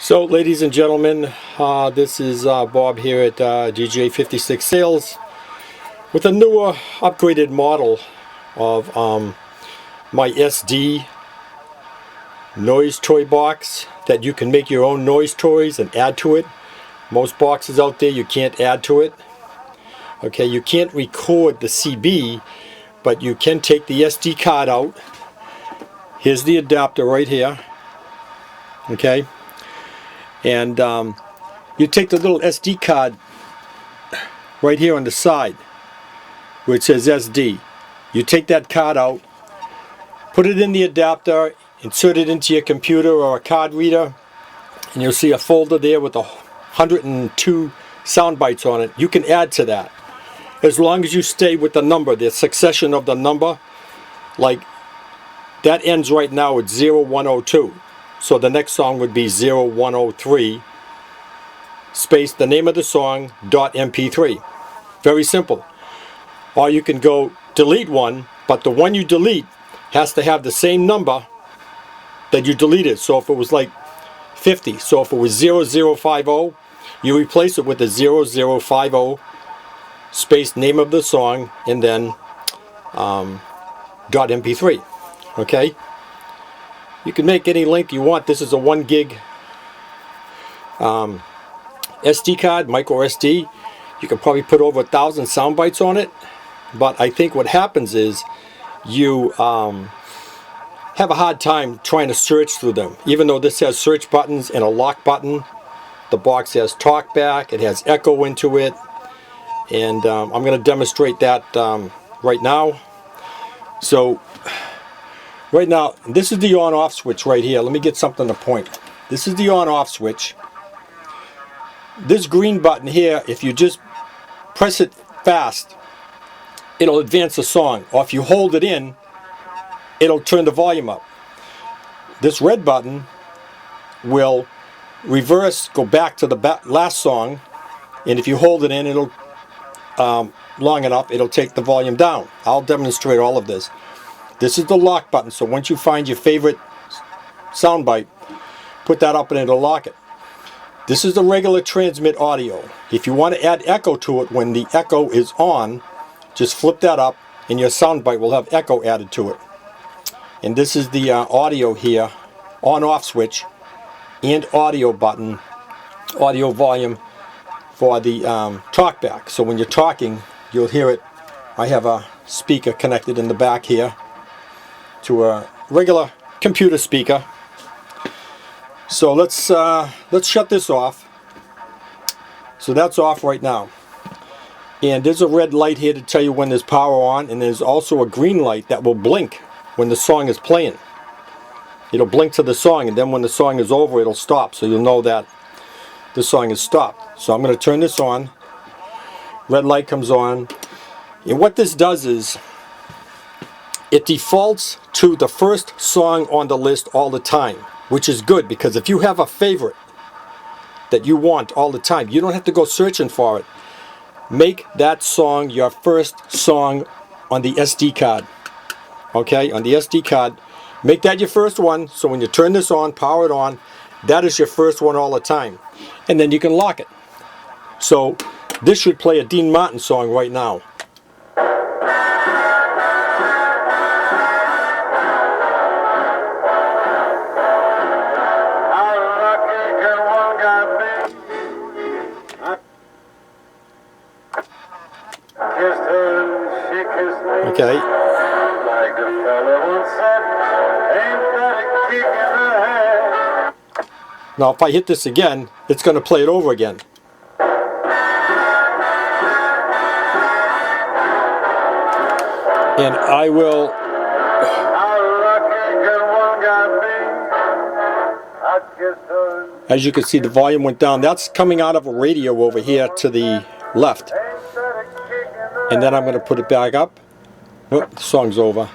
So, ladies and gentlemen, this is Bob here at DJ56 Sales with a newer, upgraded model of my SD noise toy box that you can make your own noise toys and add to it. Most boxes out there you can't add to it. Okay, you can't record the CB, but you can take the SD card out. Here's the adapter right here. Okay. And you take the little SD card right here on the side where it says SD. You take that card out, put it in the adapter, insert it into your computer or a card reader, and you'll see a folder there with 102 sound bites on it. You can add to that as long as you stay with the number, the succession of the number. Like that ends right now at 0102. So the next song would be 0103 space the name of the song .mp3. Very simple. Or you can go delete one, but the one you delete has to have the same number that you deleted. So if it was like 50, so if it was 0050, you replace it with the 0050 space name of the song and then .mp3. Okay? You can make any length you want. This is a 1 gig SD card, micro SD. You can probably put over 1,000 sound bites on it. But I think what happens is you have a hard time trying to search through them. Even though this has search buttons and a lock button, the box has talk back, it has echo into it. And I'm going to demonstrate that right now. So right now, this is the on-off switch right here. Let me get something to point. This is the on-off switch. This green button here, if you just press it fast, it'll advance the song. Or if you hold it in, it'll turn the volume up. This red button will reverse, go back to the last song, and if you hold it in, it'll long enough, it'll take the volume down. I'll demonstrate all of this. This is the lock button, so once you find your favorite soundbite, put that up and it'll lock it. This is the regular transmit audio. If you want to add echo to it when the echo is on, just flip that up and your soundbite will have echo added to it. And this is the audio here, on-off switch and audio button, audio volume for the talkback. So when you're talking, you'll hear it. I have a speaker connected in the back here to a regular computer speaker. So let's shut this off. So that's off right now. And there's a red light here to tell you when there's power on, and there's also a green light that will blink when the song is playing. It'll blink to the song, and then when the song is over, it'll stop. So you'll know that the song is stopped. So I'm going to turn this on. Red light comes on. And what this does is it defaults to the first song on the list all the time, which is good because if you have a favorite that you want all the time, you don't have to go searching for it. Make that song your first song on the SD card. Okay, on the SD card, make that your first one, so when you turn this on, power it on, that is your first one all the time. And then you can lock it. So this should play a Dean Martin song right now. Okay. Now if I hit this again, it's going to play it over again. And I will, as you can see, the volume went down. That's coming out of a radio over here to the left. And then I'm going to put it back up. Oh, the song's over.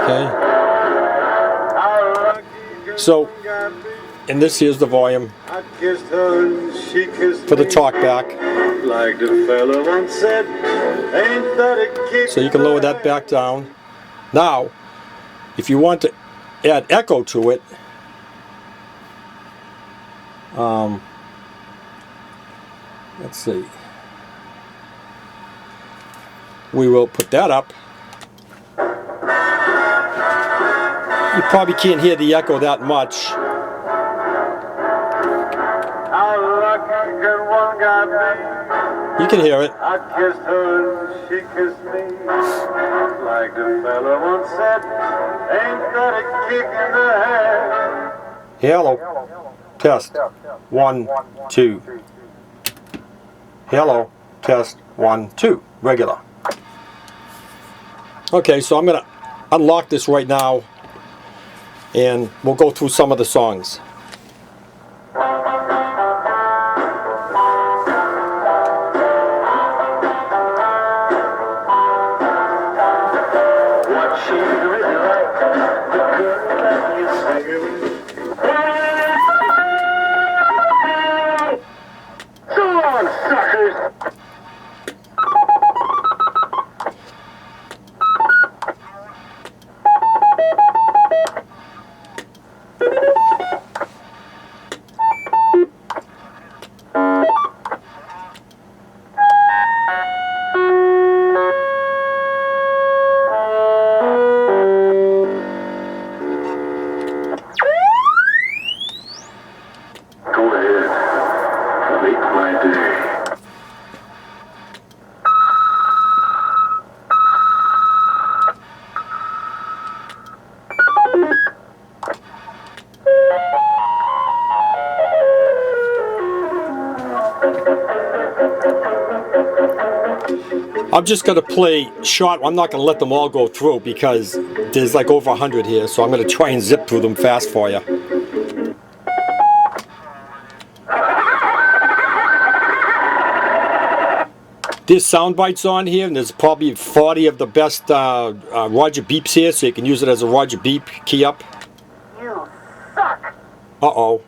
Okay. So, and this here's the volume for the talkback. Like the fella once said, ain't that a kick? So you can lower that back down. Now, if you want to add echo to it, let's see. We will put that up. You probably can't hear the echo that much. You can hear it. I kissed her and she kissed me. Like the fella once said, ain't that a kick in the head? Hello. Test. 1, 2. Hello. Test. 1, 2. Regular. Okay, so I'm going to unlock this right now, and we'll go through some of the songs. I'm just going to play short. I'm not going to let them all go through because there's like over 100 here, so I'm going to try and zip through them fast for you. There's sound bites on here, and there's probably 40 of the best Roger beeps here, so you can use it as a Roger beep. Key up. You suck. Uh-oh.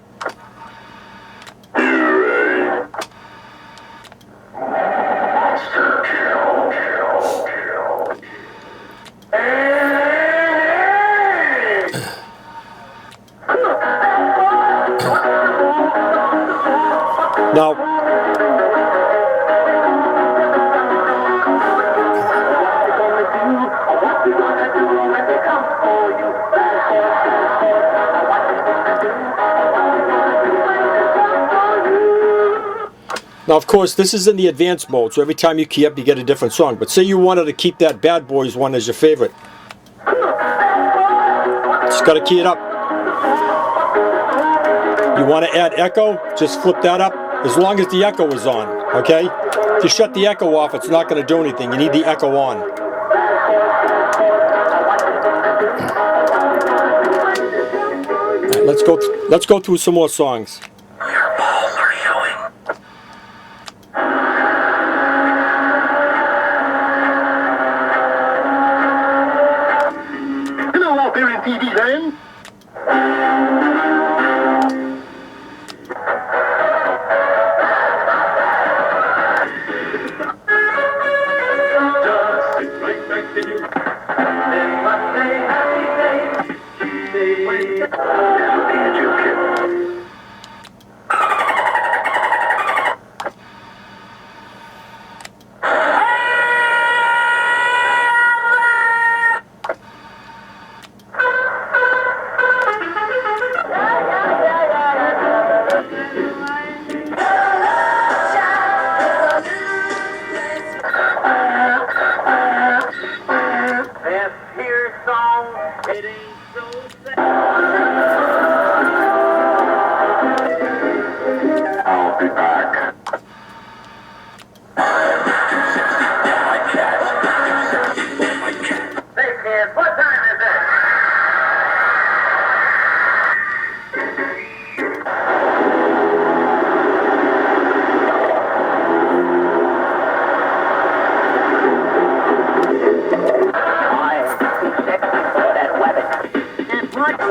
Now, of course, this is in the advanced mode, so every time you key up, you get a different song. But say you wanted to keep that Bad Boys one as your favorite. Just got to key it up. You want to add echo? Just flip that up. As long as the echo is on, okay? If you shut the echo off, it's not going to do anything. You need the echo on. All right, let's go through some more songs. Your balls are showing. Hello out there in TV land. It ain't so sad. I'll be back. Hey kids, what time is it? What?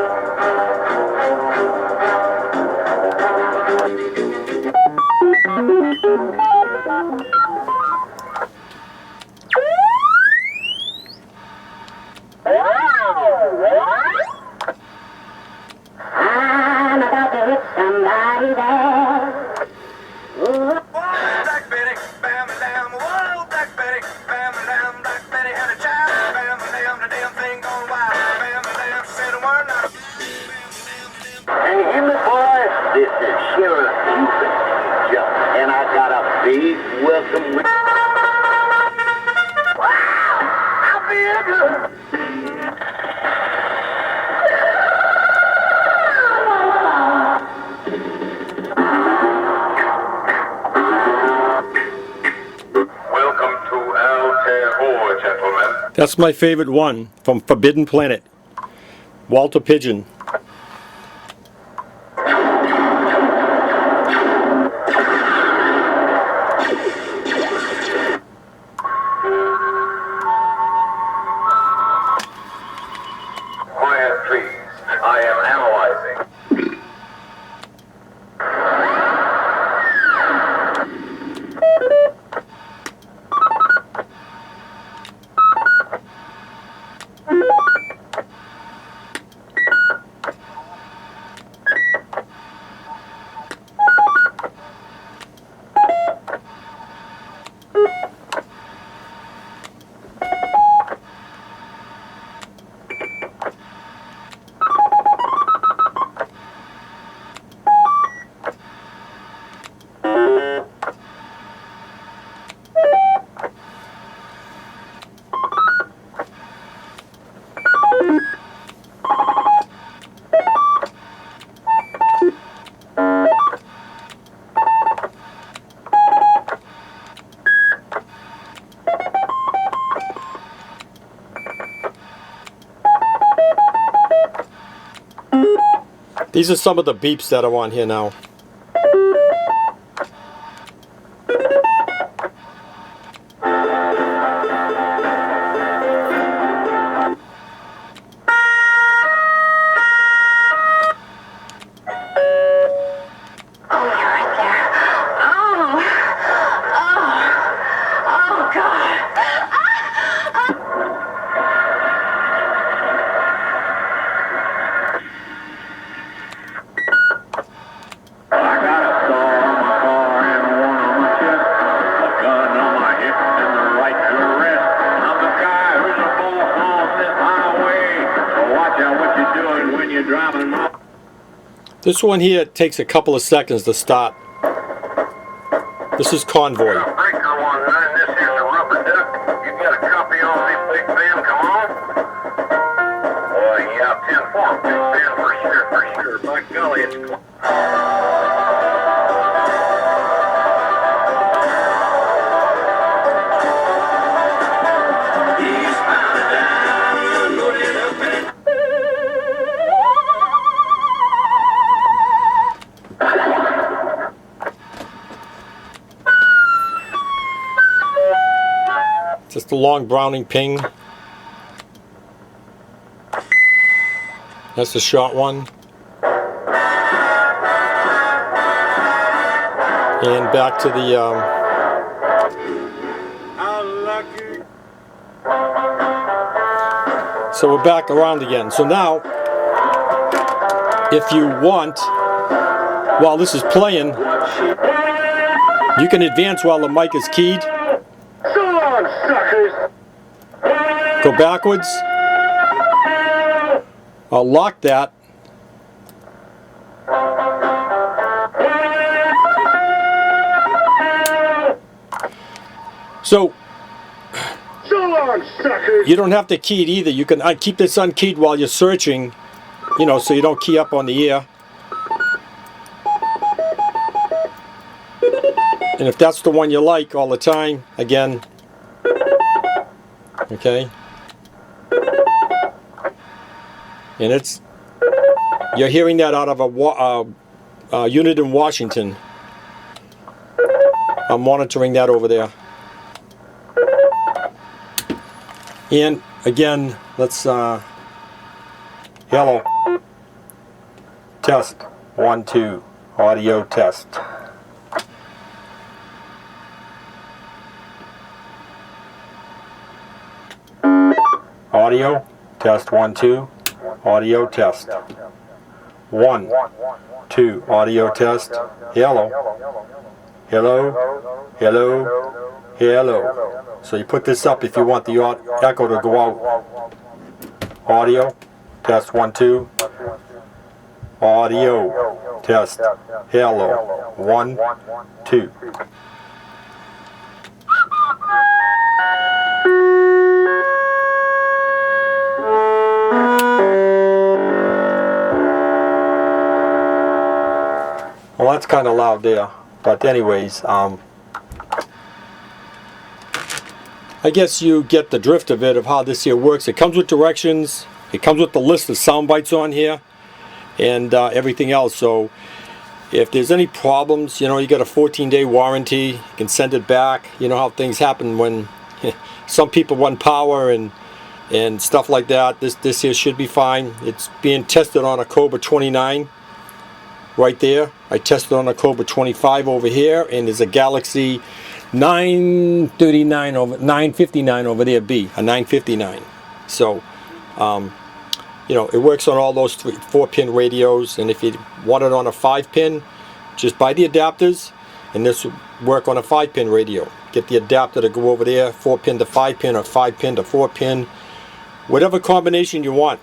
This is Sheriff Cupid Joe, and I got a big welcome. Wow! How big? Welcome to Al gentlemen. That's my favorite one from Forbidden Planet. Walter Pigeon. Quiet, please. I am analyzing. These are some of the beeps that are on here now. This one here takes a couple of seconds to start. This is Convoy. Breaker 19, this is a rubber duck. You got a copy on me, Big Ben? Come on. Yeah, 10-4, Big Ben, for sure. By golly, it's... Just a long Browning ping. That's the short one. And back to the so we're back around again. So now, if you want, while this is playing, you can advance while the mic is keyed. Go backwards. I'll lock that. So you don't have to key it either. You can keep this unkeyed while you're searching, you know, so you don't key up on the air. And if that's the one you like all the time, again, okay. And it's, you're hearing that out of a unit in Washington. I'm monitoring that over there. And again, let's, hello. Test. 1, 2. Audio test. Audio. Test. 1, 2. Audio test. 1, 2. Audio test. Hello. Hello. Hello. Hello. So you put this up if you want the echo to go out. Audio. Test. 1, 2. Audio. Test. Hello. 1, 2. Well, that's kind of loud there. But anyways, I guess you get the drift of it, of how this here works. It comes with directions. It comes with the list of sound bites on here and everything else. So if there's any problems, you know, you got a 14-day warranty. You can send it back. You know how things happen when some people run power and stuff like that. This here should be fine. It's being tested on a Cobra 29 right there. I tested on a Cobra 25 over here, and there's a Galaxy 959 over there, B, a 959. So you know, it works on all those 4-pin radios, and if you want it on a 5-pin, just buy the adapters, and this will work on a 5-pin radio. Get the adapter to go over there, 4-pin to 5-pin or 5-pin to 4-pin, whatever combination you want.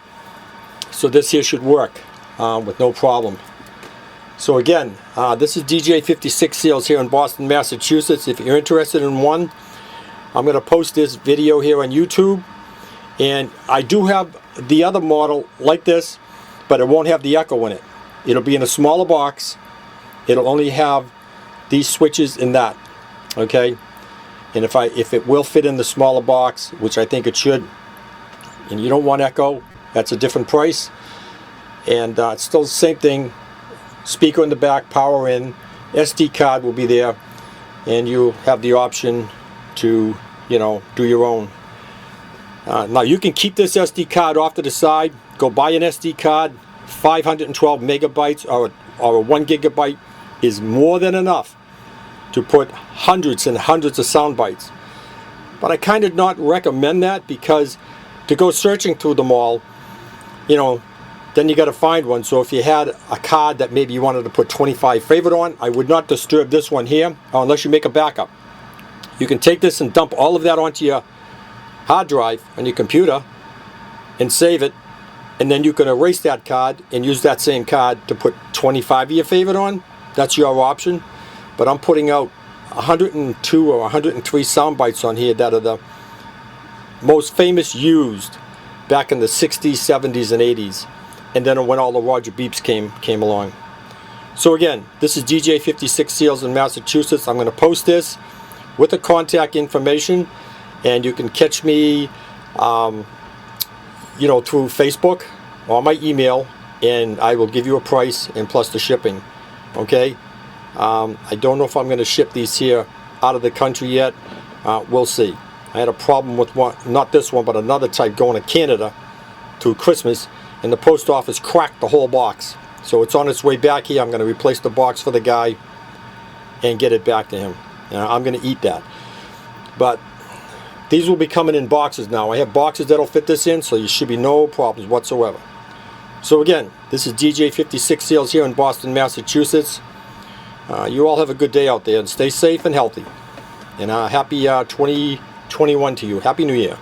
So this here should work with no problem. So again, this is DJ 56 Seals here in Boston, Massachusetts. If you're interested in one, I'm going to post this video here on YouTube. And I do have the other model like this, but it won't have the echo in it. It'll be in a smaller box. It'll only have these switches in that. Okay? And if it will fit in the smaller box, which I think it should, and you don't want echo, that's a different price. And it's still the same thing. Speaker in the back, power in, SD card will be there, and you have the option to, you know, do your own. Now you can keep this SD card off to the side, go buy an SD card. 512 megabytes or a 1 gigabyte is more than enough to put hundreds and hundreds of sound bites. But I kind of not recommend that, because to go searching through them all, you know, then you got to find one. So if you had a card that maybe you wanted to put 25 favorite on, I would not disturb this one here unless you make a backup. You can take this and dump all of that onto your hard drive on your computer and save it, and then you can erase that card and use that same card to put 25 of your favorite on. That's your option. But I'm putting out 102 or 103 sound bites on here that are the most famous used back in the 60s, 70s, and 80s. And then when all the Roger Beeps came along. So again, this is DJ 56 Seals in Massachusetts. I'm going to post this with the contact information, and you can catch me, you know, through Facebook or my email, and I will give you a price and plus the shipping. Okay. I don't know if I'm going to ship these here out of the country yet. We'll see. I had a problem with one, not this one, but another type going to Canada through Christmas. And the post office cracked the whole box. So it's on its way back here. I'm going to replace the box for the guy and get it back to him. And I'm going to eat that. But these will be coming in boxes now. I have boxes that'll fit this in, so you should be no problems whatsoever. So again, this is DJ 56 Seals here in Boston, Massachusetts. You all have a good day out there, and stay safe and healthy. And happy 2021 to you. Happy New Year.